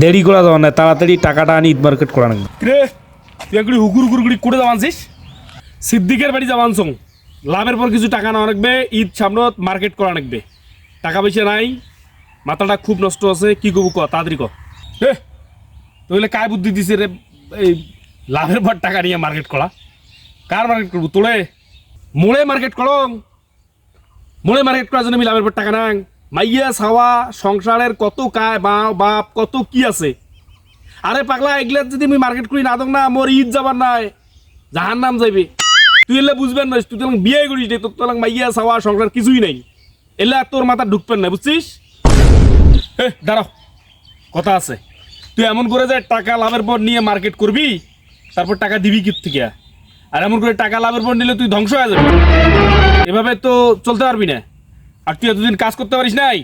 দেরি করা যাওয়া না, তাড়াতাড়ি টাকাটা আনি ঈদ মার্কেট করা নাকি রে। তুই একটু হুকুর হুকুরগুড়ি করে যাওয়ানছিস সিদ্দিকের বাড়ি যাওয়ানছ, লাভের পর কিছু টাকা নেওয়া রাখবে, ঈদ সামনে মার্কেট করা রাখবে, টাকা পয়সা নাই, মাথাটা খুব নষ্ট আছে, কি করবো ক তাড়াতাড়ি ক। হে তাহলে কায় বুদ্ধি দিছে রে এই লাভের পর টাকা নিয়ে মার্কেট করা? কার মার্কেট করবো? তোলে মোড়ে মার্কেট করো, মোড়ে মার্কেট করার জন্য আমি লাভের পর টাকা নাং? মাইয়া ছাওয়া সংসারের কত কায় বাপ কত কি আছে। আরে পাগলা, এগুলা যদি আমি মার্কেট করি না দক না, মোর ঈদ যাবার নাই, জাহার নাম যাইবে। তুই এলে বুঝবেন না, তুই তো বিয়ে করিস নি, তোর তো মাইয়া ছাওয়া সংসার কিছুই নাই, এলে তোর মাথা ঢুকবেন না, বুঝছিস? হে দাঁড়াও, কথা আছে। তুই এমন করে যে টাকা লাভের পর নিয়ে মার্কেট করবি, তারপর টাকা দিবি কি থেকে? আর এমন করে টাকা লাভের পর নিলে তুই ধ্বংস হয়ে যাবি, এভাবে তো চলতে পারবি না। আর তুই এতদিন কাজ করতে পারিস নাই,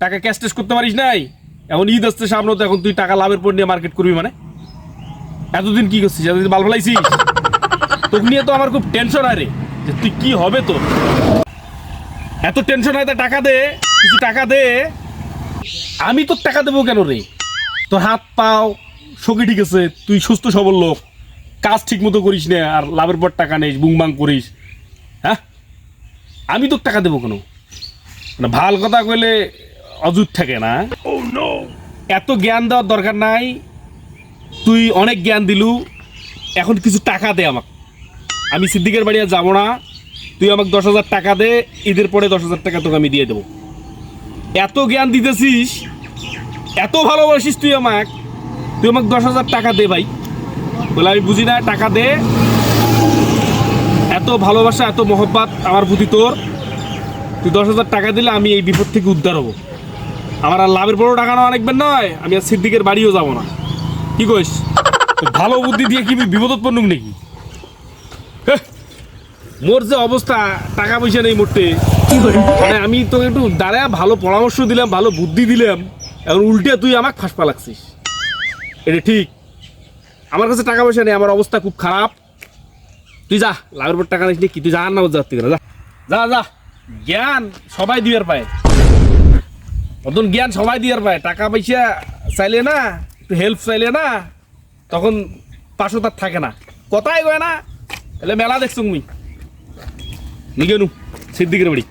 টাকা ক্যাশ ট্যাশ করতে পারিস নাই, এখন ঈদ আসতে সামনে, তো এখন তুই টাকা লাভের পর নিয়ে মার্কেট করবি মানে? এতদিন কি করছিস? এতদিন বাল ফেলাইছিস? তোকে নিয়ে তো আমার খুব টেনশন হয় রে, যে তুই কি হবে তোর। এত টেনশন হয়, তা টাকা দে, কিছু টাকা দে। আমি তোর টাকা দেবো কেন রে? তোর হাত পাও শোকে ঠিক আছে, তুই সুস্থ সবল লোক, কাজ ঠিক মতো করিস না, আর লাভের পর টাকা নেই, বুংবাং করিস। হ্যাঁ, আমি তোর টাকা দেবো কেন? মানে ভাল কথা কইলে অযুত থাকে না। এত জ্ঞান দেওয়ার দরকার নাই, তুই অনেক জ্ঞান দিলু, এখন কিছু টাকা দে আমাকে। আমি সিদ্দিকের বাড়ি আর যাবো না, তুই আমাকে 10,000 টাকা দে, ঈদের পরে 10,000 টাকা তোকে আমি দিয়ে দেবো। এত জ্ঞান দিতেছিস, এত ভালোবাসিস তুই আমাকে 10,000 টাকা দে ভাই। বলে আমি বুঝি না, টাকা দে। এত ভালোবাসা, এত মহব্বত আমার প্রতি তোর, তুই 10,000 টাকা দিলে আমি এই বিপদ থেকে উদ্ধার হবো। আমার আর লাভের বড় টাকা নেওয়া অনেকবেন নয়, আমি আর সিদ্দিকের বাড়িও যাবো না। কি কইস? ভালো বুদ্ধি দিয়ে কি বিপদোৎপন্ন নাকি? মোর যে অবস্থা, টাকা পয়সা নেই মোটে, মানে আমি তোকে একটু দাঁড়া ভালো পরামর্শ দিলাম, ভালো বুদ্ধি দিলাম, এখন উল্টে তুই আমাকে ফাঁসপা লাগছিস। এটা ঠিক? আমার কাছে টাকা পয়সা নেই, আমার অবস্থা খুব খারাপ। তুই যা, লাভের পর টাকা নিস কি তুই যা না যাচ্ছি কেন? যা যা, জ্ঞান সবাই দিয়ার পায়, নতুন জ্ঞান সবাই দিয়ার পায়। টাকা পয়সা চাইলে না, একটু হেল্প চাইলে না, তখন পাশো তার থাকে না, কথাই কয় না। এলে মেলা দেখছো তুমি নিগেনু সিদ্দিকের বাড়ি।